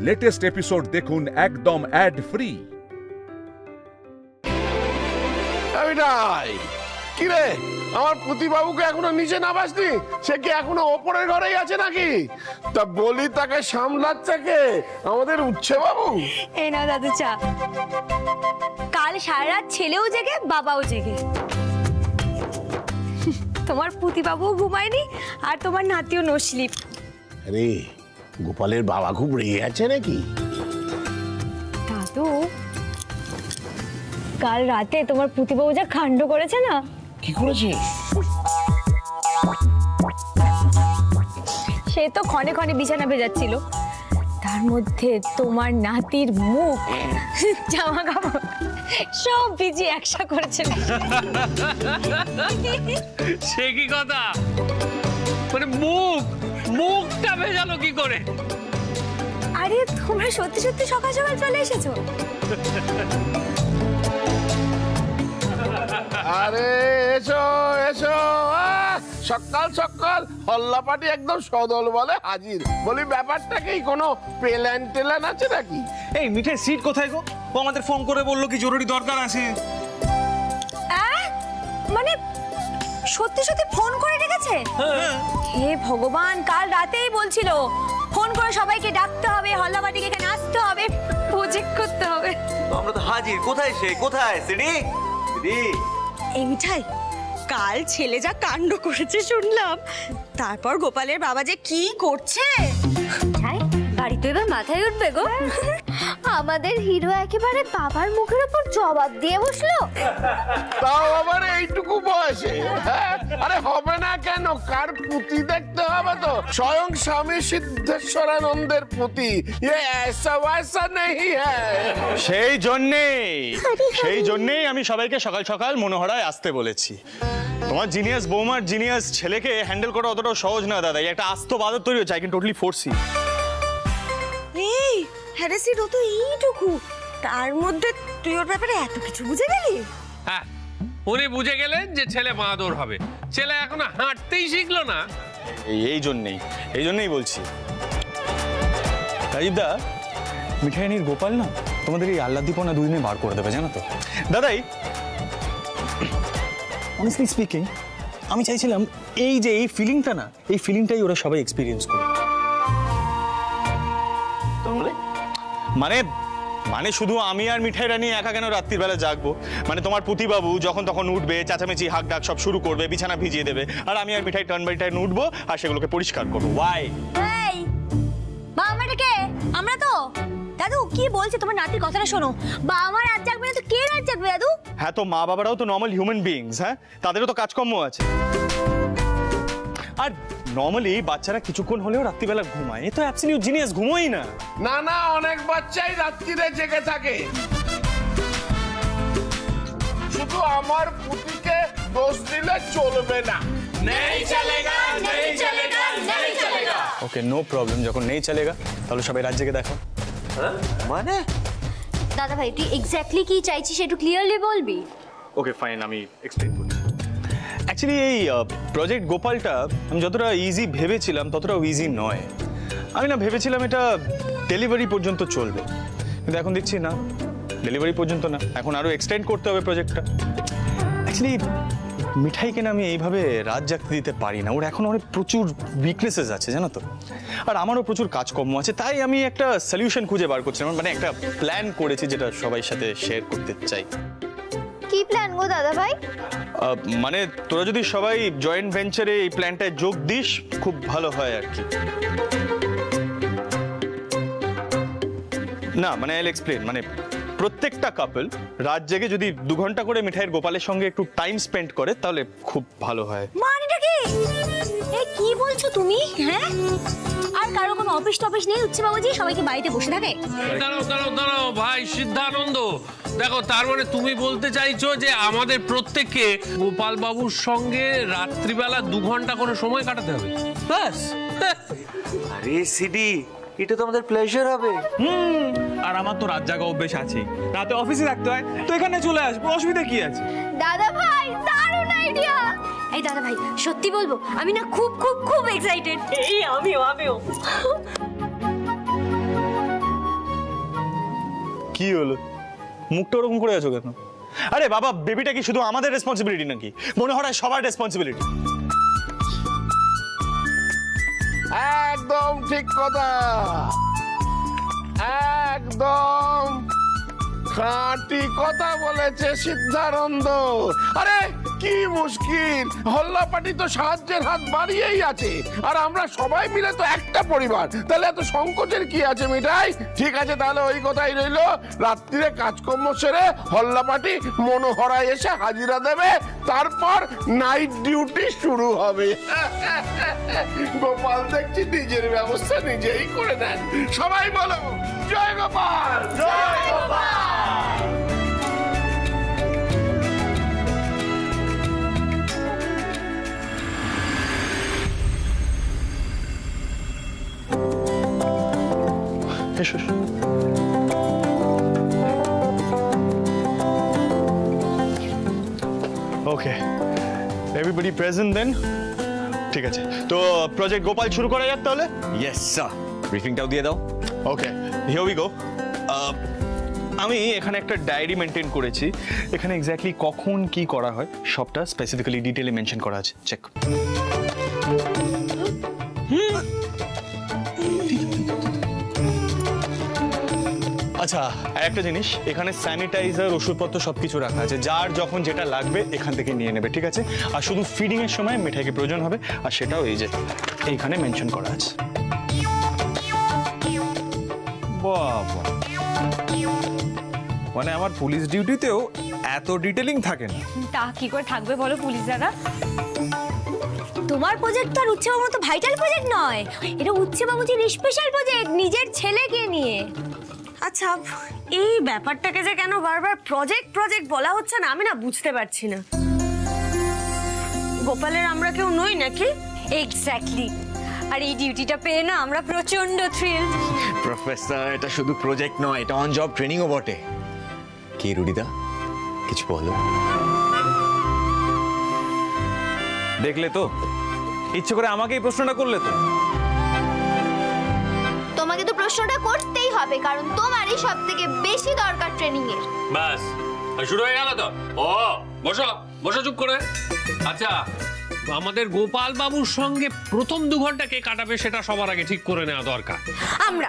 Latest episode দেখুন একদম add free. কি রে, আমার প্রতিবাবুকে এখনো নিচে নামাসনি? সে কি এখনো ওপরের ঘরেই আছে নাকি? তা বলি, তাকে সামলাচ্ছে কে? আমাদের উচ্ছে বাবু। এই নাও দাদু চা। কাল সারা রাত ছেলেও জেগে বাবাও জেগে, তোমার প্রতিবাবুও ঘুমায়নি আর তোমার নাতিও নো স্লিপ। আরে গোপালের বাবা খুব রেগে আছে নাকি? দাদু, কাল রাতে তোমার প্রতিবাবু যা কাণ্ড করেছে না। কি করেছে? সে তো ক্ষণে ক্ষণে বিছানা ভেজাচ্ছিল, তার মধ্যে তোমার নাতির মুখ, জামা কাপড় সব ভিজিয়ে একসা করেছিল। সে কি কথা? মানে মুখটা ভেজালো কি করে? আরে তোমরা সত্যি সত্যি সকাল সকাল চলে এসেছো? আরে এসো এসো, সকাল সকাল হল্লাপাটি একদম সদল বলে হাজির। বলি, ব্যাপারটা কি কোনো প্ল্যান টেলান আছে নাকি? এই মিঠাই সিট কোথায় গো? ও আমাদের ফোন করে বললো কি জরুরি দরকার আছে। মানে সত্যি সত্যি ফোন করে রেখেছে? হে ভগবান, কাল রাতেই বলছিল ফোন করে সবাইকে ডাকতে হবে, হল্লাবাটিকে এখানে আসতে হবে, প্রজেক্ট করতে হবে। আমরা তো হাজির। কোথায় সে? কোথায় সিডি? সিডি, এই মিঠাই, কাল ছেলে যা কাণ্ড করেছে শুনলাম, তারপর গোপালের বাবা যে কি করছে। গাড়ি তো এবার মাথায় উঠবে গো। আমাদের হিরো একেবারে বাবার মুখের উপর জবাব দিয়ে বসলো। তাও আবার এইটুকু বয়সে। আরে হবে না কেন? কার পুঁতি দেখতে হবে তো? স্বয়ং স্বামী সিদ্ধেশ্বরানন্দের পুঁতি। ऐसा वैसा नहीं है। সেই জন্যেই আমি সবাইকে সকাল সকাল মনোহরায় আসতে বলেছি। তোমার জিনিয়াস বৌমার জিনিয়াস ছেলেকে হ্যান্ডেল করা অতটাও সহজ না দাদা। একটা আস্ত বাদর তৈরি হচ্ছে। I can totally foresee. এই হ্যারেসির ও তো এইটুকু, তার মধ্যে তুই ওর ব্যাপারে এত কিছু বুঝে গেলি? হ্যাঁ, উনি বুঝে গেলেন যে ছেলে মাদর হবে। ছেলে এখনো হাঁটতেই শিখলো না। এই জন্যই বলছি। রাজীবদা, মিঠাইনির গোপাল না তোমাদের এই আহ্লাদীপনা দুদিনে বার করে দেবে, জানো তো দাদাই। অনেস্টলি স্পিকিং, আমি চাইছিলাম এই যে এই ফিলিংটা না, এই ফিলিংটাই ওরা সবাই এক্সপিরিয়েন্স করে। মানে শুধু আমি আর মিঠাই রানী একা কেন রাত্রির বেলা জাগবো? মানে তোমার প্রতিবাবু যখন তখন উঠবে, চেঁচামেচি হাঁক ডাক সব শুরু করবে, বিছানা ভিজিয়ে দেবে, আর আমি আর মিঠাই টার্ন বাই টার্ন উঠবো আর সেগুলোকে পরিষ্কার করবো। ওয়াই? এই বাবা মাটাকে আমরা তো। দাদু কি বলছে? তোমার নাতির কথাটা শোনো। বাবা মা রাত জাগবে না তো কে রাত জাগবে দাদু? হ্যাঁ, তো মা বাবারাও তো নর্মাল হিউম্যান বিইংস। হ্যাঁ, তাদেরও তো কাজকর্ম আছে। আর নর্মালি বাচ্চারা কিছুক্ষণ হলেও রাত্রিবেলা ঘুমায়। এ তো অ্যাবসলিউট জিনিয়াস, ঘুমোই না। না না, অনেক বাচ্চাই রাত্রিরে জেগে থাকে। শুধু আমার পুতিকে দোষ দিলে চলবে না। নেই চলেগা, নেই চলেগা, নেই চলেগা। ওকে, নো প্রবলেম। যখন নেই চলেগা তাহলে সবাই রাত জেগে দেখো। মানে দাদা ভাই, তুই এক্স্যাক্টলি কি চাইছিস একটু ক্লিয়ারলি বলবি? ওকে ফাইন, আমি এক্সপ্লেইন করি। অ্যাকচুয়ালি এই প্রজেক্ট গোপালটা আমি যতটা ইজি ভেবেছিলাম ততটাও ইজি নয়। আমি না ভেবেছিলাম এটা ডেলিভারি পর্যন্ত চলবে, কিন্তু এখন দেখছি না, ডেলিভারি পর্যন্ত না, এখন আরও এক্সটেন্ড করতে হবে প্রজেক্টটা। অ্যাকচুয়ালি মিঠাইকে না আমি এইভাবে রাত জাগতে দিতে পারি না। ওর এখন অনেক প্রচুর উইকনেসেস আছে, জানো তো। আর আমারও প্রচুর কাজকর্ম আছে, তাই আমি একটা সলিউশন খুঁজে বার করছিলাম। মানে একটা প্ল্যান করেছি যেটা সবাই সাথে শেয়ার করতে চাই। কি প্ল্যান গো দাদা ভাই? মানে তোরা যদি সবাই জয়েন্ট ভেঞ্চারে এই প্ল্যানটায় যোগ দিস খুব ভালো হয় আর কি। না মানে আইল এক্সপ্লেন। মানে প্রত্যেকটা কাপল রাত জেগে যদি 2 ঘন্টা করে মিঠাইয়ের গোপালের সঙ্গে একটু টাইম স্পেন্ড করে তাহলে খুব ভালো হয়। মানেটা কি? এই কি বলছো তুমি? হ্যাঁ, আর কারো কোনো অফিস টফিস নেই উচ্ছে বাবুজি, সবাইকে বাড়িতে বসে থাকে? দাঁড়াও ভাই সিদ্ধানন্দ, দেখো তার মানে তুমি বলতে চাইছো যে আমাদের প্রত্যেককে গোপাল বাবুর সঙ্গে রাত্রিবেলা 2 ঘন্টা করে সময় কাটাতে হবে, ব্যাস। আরে সিডি, এটা তো আমাদের প্লেজার হবে। আর আমার তো রাত জাগা অভ্যেস আছে, রাতে অফিসে থাকতে হয়, তো এখানে চলে আসবো, অসুবিধা কি আছে? দাদা ভাই দারুণ আইডিয়া। এই দাদা ভাই সত্যি বলবো, আমি না খুব খুব খুব এক্সাইটেড। এই আমিও কি হলো, মুখটা ওরকম করে আছো কেন? আরে বাবা, বেবিটা কি শুধু আমাদের রেসপন্সিবিলিটি নাকি? মনে হয় সবার রেসপন্সিবিলিটি। একদম ঠিক কথা, একদম খাঁটি কথা বলেছে সিদ্ধানন্দ। আরে কি মুশকিল, হল্লাপাটি তো সাহায্যের হাত বাড়িয়েই আছে, আর আমরা সবাই মিলে তো একটা পরিবার, তাহলে এত সংকোচের কি আছে মিঠাই? ঠিক আছে, তাহলে ওই কথাই রইলো, রাত্রিরে কাজকর্ম সেরে হল্লাপাটি মনোহরায় এসে হাজিরা দেবে, তারপর নাইট ডিউটি শুরু হবে। গোপাল দেখছি নিজের ব্যবস্থা নিজেই করে নেন। সবাই বলো জয় গোপাল, জয় গোপাল। এসো। ওকে, এভরিবডি প্রেজেন্ট দেন। ঠিক আছে, তো প্রজেক্ট গোপাল শুরু করা যাক তাহলে। ইয়েস স্যার, ব্রিফিংটাও দিয়ে দাও। ওকে, হিয়ার উই গো। আমি এখানে একটা ডায়েরি মেনটেন করেছি, এখানে এক্স্যাক্টলি কখন কি করা হয় সবটা স্পেসিফিক্যালি ডিটেইলে মেনশন করা আছে। চেক। আচ্ছা, আর একটা জিনিস, এখানে স্যানিটাইজার, ওষুধপত্র সবকিছু রাখা আছে, যার যখন যেটা লাগবে এখান থেকে নিয়ে নেবে, ঠিক আছে? আর শুধু ফিডিং এর সময় মিঠাইকে প্রয়োজন হবে, আর সেটাও এই যে এইখানে মেনশন করা আছে। বাবা, মানে আমার পুলিশ ডিউটিতেও এত ডিটেলিং থাকে না। তা কি করে থাকবে বলো পুলিশ দাদা? তোমার প্রজেক্ট তো আর উচ্চবাবুর মতো ভাইটাল প্রজেক্ট নয়, এটা উচ্চবাবুজির স্পেশাল প্রজেক্ট নিজের ছেলেকে নিয়ে। আচ্ছা, এই ব্যাপারটাকে যে কেন বারবার প্রজেক্ট প্রজেক্ট বলা হচ্ছে না, আমি না বুঝতে পারছি না। গোপালের আমরা কেউ নই নাকি? এক্স্যাক্টলি, আর এই ডিউটিটা পেয়ে না আমরা প্রচন্ড থ্রিল। প্রফেসর, এটা শুধু প্রজেক্ট নয়, এটা অন জব ট্রেনিংও বটে। কি রুডিদা, কিছু বলো। দেখলে তো, ইচ্ছে করে আমাকে এই প্রশ্নটা করলে তো। তোমাকে তো প্রশ্নটা করতেই হবে, কারণ তোমারই সব থেকে বেশি দরকার ট্রেনিং এর। ব্যাস শুরু হয়ে গেল তো। ও বসো বসো চুপ করে। আচ্ছা, আমাদের গোপাল বাবুর সঙ্গে প্রথম 2 ঘন্টা কে কাটাবে সেটা সবার আগে ঠিক করে নেওয়া দরকার। আমরা।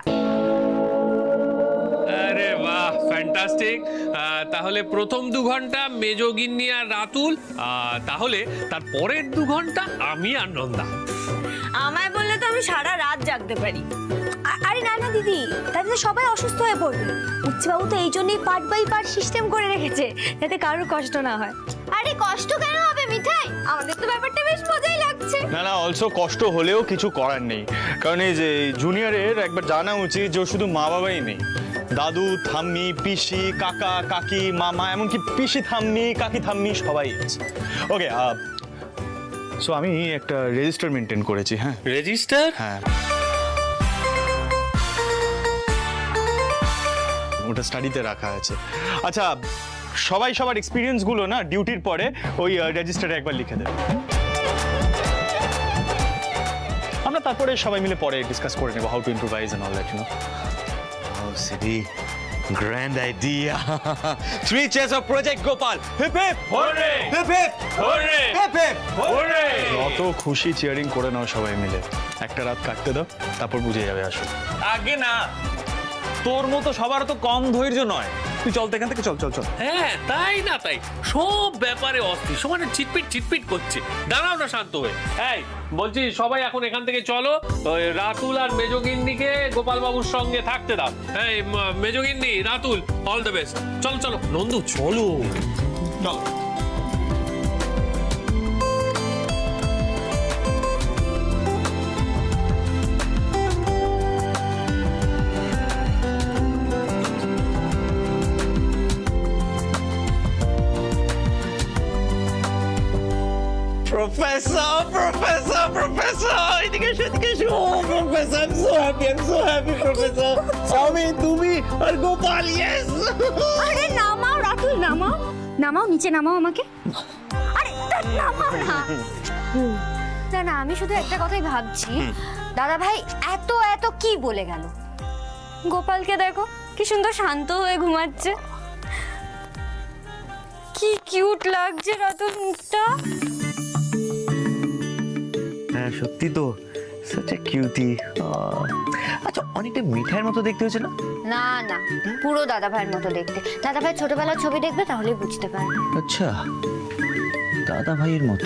আরে বাহ, ফ্যান্টাস্টিক। তাহলে প্রথম 2 ঘন্টা মেজগিন্নি আর রাতুল, তাহলে তার পরের 2 ঘন্টা আমি আর নন্দা। আমায় বললে তো আমি সারা রাত জাগতে পারি। আরে না না দিদি, তাতে তো সবাই অসুস্থ হয়ে পড়বে। উচ্চবাবু তো এই জন্যই পার্ট বাই পার্ট সিস্টেম করে রেখেছে, যাতে কারোর কষ্ট না হয়। আরে কষ্ট কেন হবে মিঠাই? আমাদের তো ব্যাপারটা বেশ মজাই লাগছে। না না, অলসো কষ্ট হলেও কিছু করার নেই, কারণ এই যে জুনিয়রের একবার জানা উচিত যে শুধু মা বাবাই নেই, দাদু, ঠাম্মি, পিসি, কাকা, কাকি, মামা, এমনকি পিসি ঠাম্মি, কাকি ঠাম্মি সবাই আছে। ওকে, সো আমি একটা রেজিস্টার মেনটেন করেছি। হ্যাঁ, রেজিস্টার? হ্যাঁ, ওটা স্টাডিতে রাখা আছে। আচ্ছা, সবাই সবার এক্সপিরিয়েন্স গুলো না ডিউটির পরে ওই রেজিস্টারে একবার লিখে দেবে। আমরা তারপরে সবাই মিলে পরে ডিসকাস করে নেব how to improvise and all that, you know. Oh, Siddhi, grand idea. 3 cheers of Project Gopal. Hip hip. Hooray! Hip hip. Hooray! Hip hip. Hooray! যত খুশি চিয়ারিং করে নাও সবাই মিলে, একটা রাত কাটতে দাও, তারপর বুঝে যাবে আসলে। আগে না, তোর মতো সবার তো কম ধৈর্য নয়। তুই চল তো এখান থেকে, চল চল চল। হ্যাঁ, তাই না তাই সব ব্যাপারে অস্থির, সমানে চিটপিট চিটপিট করছে। দাঁড়াও না শান্ত হয়ে। এই বলছি, সবাই এখন এখান থেকে চলো, ওই রাতুল আর মেজগিন্নিকে গোপাল বাবুর সঙ্গে থাকতে দাও। এই মেজগিন্নি, রাতুল, অল দ্য বেস্ট। চলো চলো নন্দু, চলো চলো। Professor, Professor, Professor. এদিকে এসো, এদিকে এসো। Oh, Professor, I'm so happy, Professor. আমি, তুমি আর গোপাল, yes. আরে নামাও রাতুল, নামাও নামাও, নিচে নামাও আমাকে। আরে নামাও না। না না, আমি শুধু একটা কথাই ভাবছি, দাদা ভাই এত এত কি বলে গেল। গোপালকে দেখো, কি সুন্দর শান্ত হয়ে ঘুমাচ্ছে। কি কিউট লাগছে রাতুল মুখটা। হ্যাঁ সত্যি তো, such a cutie। আচ্ছা অনেকটা মিঠাইয়ের মতো দেখতে হয়েছে না? না না, পুরো দাদা ভাইয়ের মতো দেখতে। দাদা ভাই ছোটবেলার ছবি দেখবে, তাহলে বুঝতে পারবে। আচ্ছা দাদা ভাইয়ের মতো।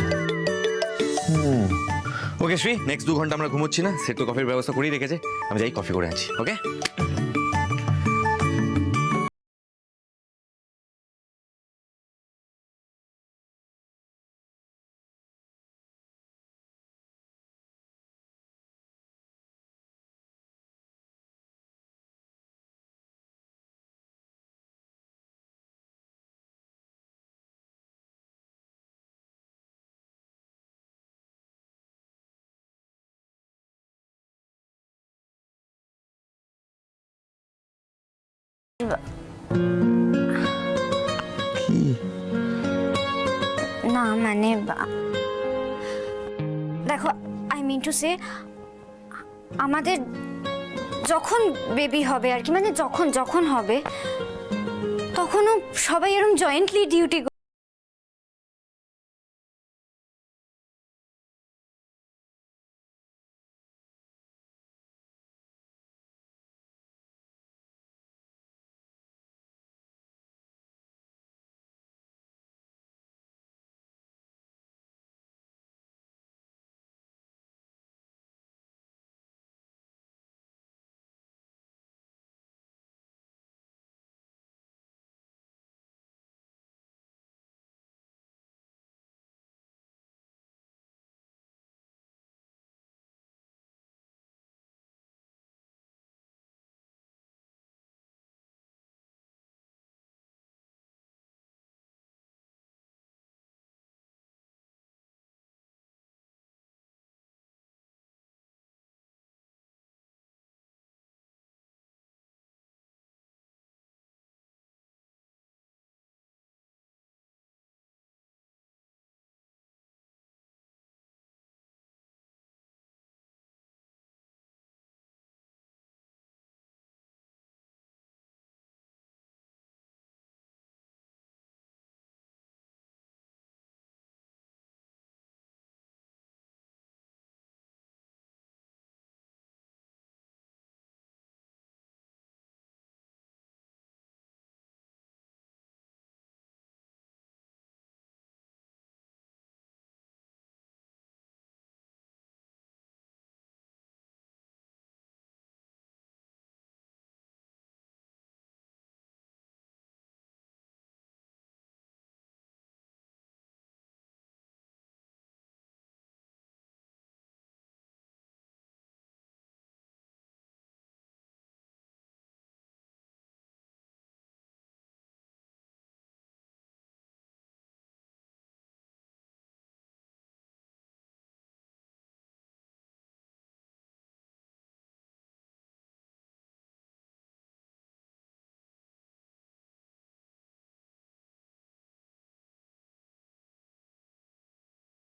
ওকে শ্রী, নেক্সট 2 ঘন্টা আমরা ঘুমোচ্ছি না, সেট তো কফির ব্যবস্থা করেই রেখেছে, আমি যাই কফি করে আনছি। ওকে না মানে দেখো, আই মিন টু সে আমাদের যখন বেবি হবে আর কি, মানে যখন যখন হবে তখনও সবাই এরকম জয়েন্টলি ডিউটি।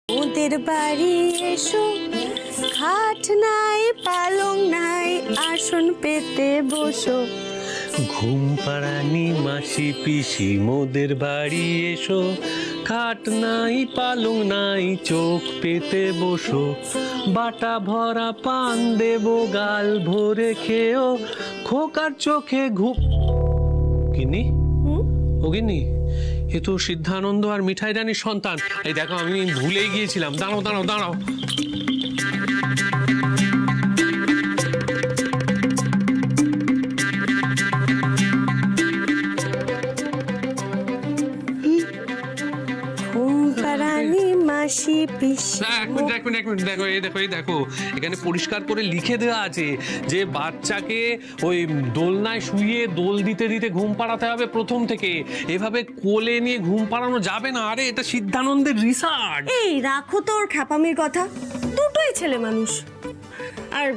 ওদের বাড়ি এসো, খাট নাই পালং নাই, আসন পেতে বসো। ঘুম পাড়ানি মাসি পিসি মোদের বাড়ি এসো, খাট নাই পালং নাই, চোখ পেতে বসো। বাটা ভরা পান দেবো, গাল ভরে খেও, খোকার চোখে ঘুম। গিন্নি, ও গিন্নি, এ তো সিদ্ধানন্দ আর মিঠাই রানীর সন্তান। এই দেখো, আমি ভুলেই গিয়েছিলাম। দাঁড়াও দাঁড়াও দাঁড়াও। মাসি পিসি, এক মিনিট দেখো, এই দেখো, এখানে পরিষ্কার করে লিখে দেওয়া আছে যে বাচ্চাকে ওই দোলনায় শুইয়ে দোল দিতে দিতে ঘুম পাড়াতে হবে প্রথম থেকে। এভাবে কোলে নিয়ে ঘুম পাড়ানো যাবে না। আরে এটা সিদ্ধানন্দের রিসার্চ। এই রাখো তোর খ্যাপামির কথা, দুটোই ছেলে মানুষ। আর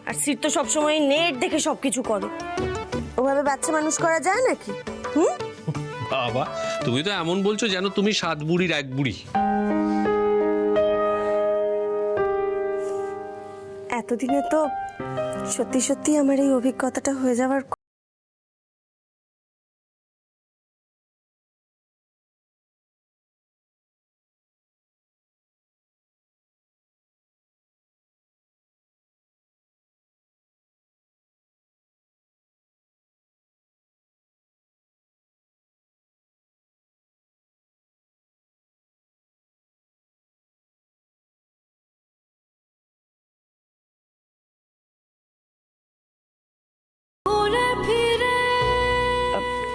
আর সিট তো সবসময় নেট দেখে সবকিছু করে, ওভাবে বাচ্চা মানুষ করা যায় নাকি? বাবা, তুমি তো এমন বলছো যেন তুমি 7 বুড়ির 1 বুড়ি। এতদিনে তো সত্যি সত্যি আমার এই অভিজ্ঞতাটা হয়ে যাওয়ার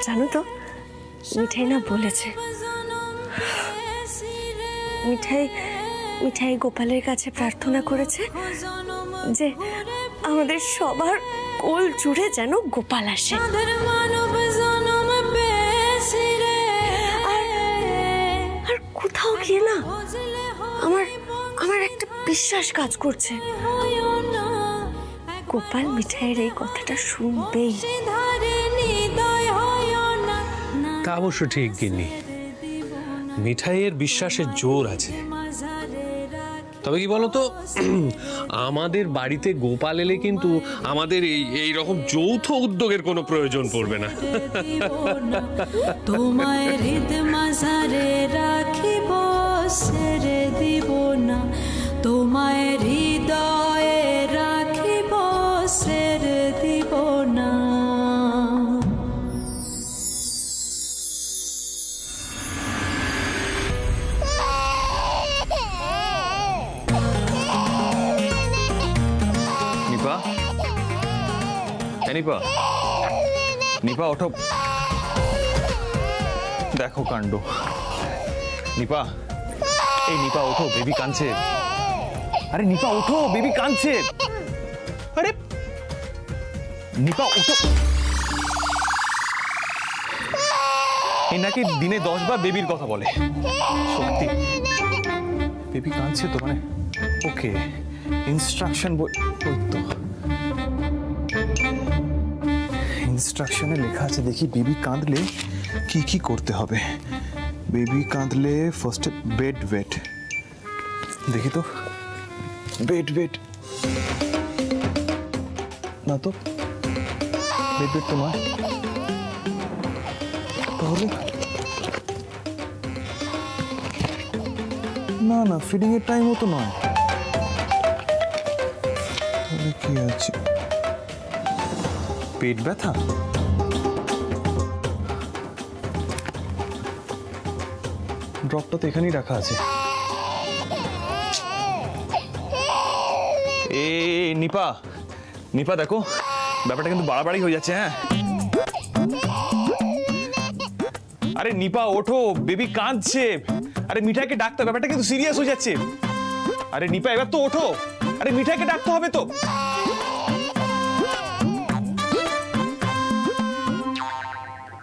জানো তো মিঠাই না বলেছে, মিঠাই মিঠাই গোপালের কাছে প্রার্থনা করেছে যে আমাদের সবার কোল জুড়ে যেন গোপাল আসে। আর কোথাও গিয়ে না আমার আমার একটা বিশ্বাস কাজ করছে, গোপাল মিঠাইয়ের এই কথাটা শুনবেই। তা অবশ্য ঠিক গিন্নি, মিঠাইয়ের বিশ্বাসের জোর আছে। তবে কি বলতো, আমাদের বাড়িতে গোপাল এলে কিন্তু আমাদের এই রকম যৌথ উদ্যোগের কোনো প্রয়োজন পড়বে না। তোমায় হৃদ মাঝারে রাখিব ছেড়ে দিব না, তোমায় হৃদয়ে রাখিব ছেড়ে দিব না। নিপা, নিপা, নিপা ওঠো, দেখো কাণ্ড। নিপা, এই নিপা ওঠো, বেবি কাঁদছে। আরে নিপা ওঠো, বেবি কাঁদছে। আরে নিপা ওঠো। এই নাকি দিনে 10 বার বেবির কথা বলে। সত্যি বেবি কাঁদছে তো, মানে ওকে ইনস্ট্রাকশন বই তো, ইনস্ট্রাকশনে লেখা আছে, দেখি বেবি কাঁদলে কি কি করতে হবে। বেবি কাঁদলে ফার্স্টে বেড ওয়েট, দেখি তো বেড ওয়েট না, তো বেড ওয়েট তো নয়, তাহলে না না ফিডিং এর টাইমও তো নয়, তাহলে কি আছে? পেট ব্যথা, ড্রপটা তো এখানেই রাখা আছে। এ নিপা, নিপা দেখো ব্যাপারটা কিন্তু বাড়াবাড়ি হয়ে যাচ্ছে। হ্যাঁ আরে নিপা ওঠো, বেবি কাঁদছে। আরে মিঠাইকে ডাকতে, ব্যাপারটা কিন্তু সিরিয়াস হয়ে যাচ্ছে। আরে নিপা এবার তো ওঠো, আরে মিঠাইকে ডাকতে হবে তো।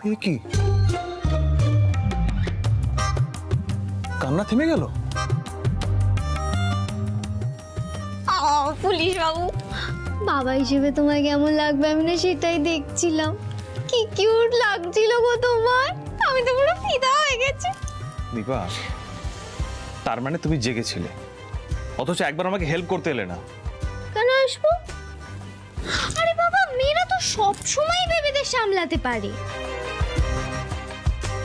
এ কি, কান্না থেমে গেল? পুলিশ বাবু, বাবা হিসেবে তোমায় কেমন লাগবে আমি না সেটাই দেখছিলাম। কি কিউট লাগছিল গো তোমার, আমি তো পুরো ফিদা হয়ে গেছি। নিপা, তার মানে তুমি জেগেছিলে, অথচ একবার আমাকে হেল্প করতে এলে না। কেন আসবো? আরে বাবা, মেয়েরা তো সব সময় বেবিদের সামলাতে পারে,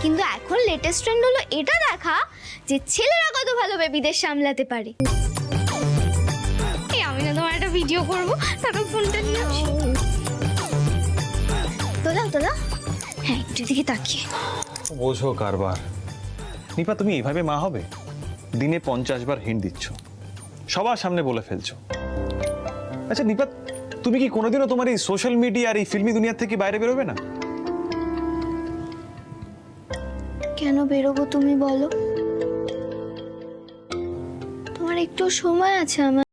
কিন্তু এখন লেটেস্ট ট্রেন্ড হলো এটা দেখা যে ছেলেরা কত ভালো বেবিদের সামলাতে পারে। এই আমি না তোমার একটা ভিডিও করবো, তারপর ফোনটা নিয়ে আসি। তোলা তোলা, হ্যাঁ একটু দিকে তাকিয়ে। বোঝো কারবার। নিপা তুমি এভাবে মা হবে? দিনে 50 বার হিন্ট দিচ্ছ, সবার সামনে বলে ফেলছো। আচ্ছা নিপা, তুমি কি কোনোদিনও তোমার এই সোশ্যাল মিডিয়া আর এই ফিল্মি দুনিয়া থেকে বাইরে বেরোবে না? কেন বেরোবো তুমি বলো? তোমার একটু সময় আছে আমার।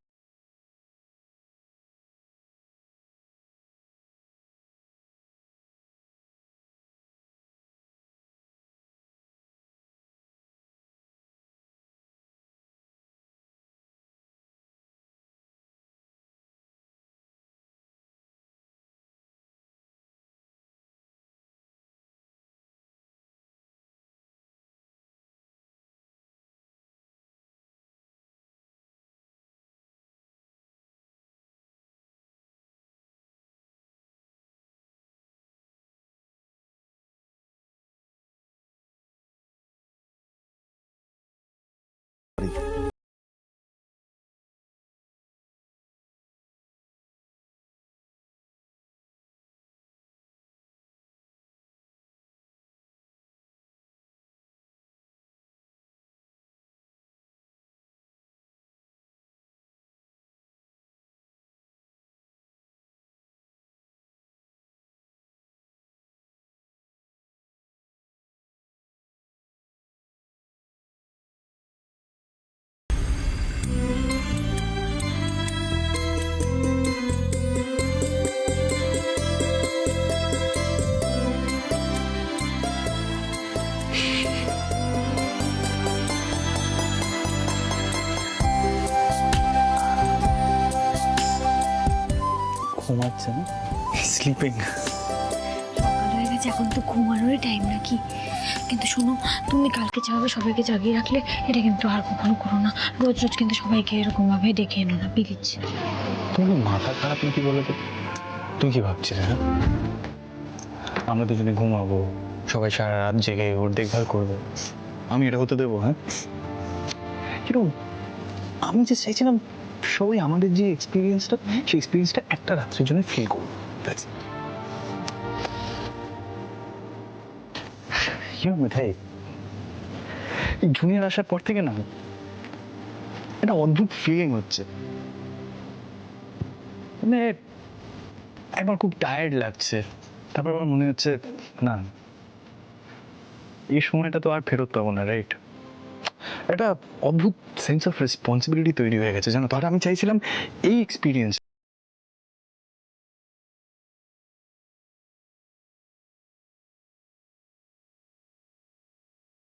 আছে না? স্লিপিং। সকাল হয়ে গেছে, এখন তো ঘুমানোরই টাইম নাকি? কিন্তু শোনো, তুমি কালকে যেভাবে সবাইকে জাগিয়ে রাখলে এটা কিন্তু আর কখনো করো না। রোজ রোজ কিন্তু সবাইকে এরকম ভাবে ডেকে এনো না, প্লিজ। তুমি মাথা খারাপ নাকি বলো তো? তুই কি ভাবছিস? হ্যাঁ, আমরা দুজনে ঘুমাবো, সবাই সারা রাত জেগে ওর দেখভাল করবে, আমি এটা হতে দেবো? হ্যাঁ, কিন্তু আমি যে চাইছিলাম সবাই আমাদের যে এক্সপিরিয়েন্সটা, সেই এক্সপিরিয়েন্সটা একটা রাত্রের জন্য ফিল করবো। মিঠাই, এই জুনিয়র আসার পর থেকে না একটা অদ্ভুত ফিলিং হচ্ছে। মানে একবার খুব টায়ার্ড লাগছে, তারপর আমার মনে হচ্ছে না, এই সময়টা তো আর ফেরত পাবো না, রাইট? একটা অদ্ভুত সেন্স অফ রেসপন্সিবিলিটি তৈরি হয়ে গেছে, জানো তো। আর আমি চাইছিলাম এই এক্সপিরিয়েন্স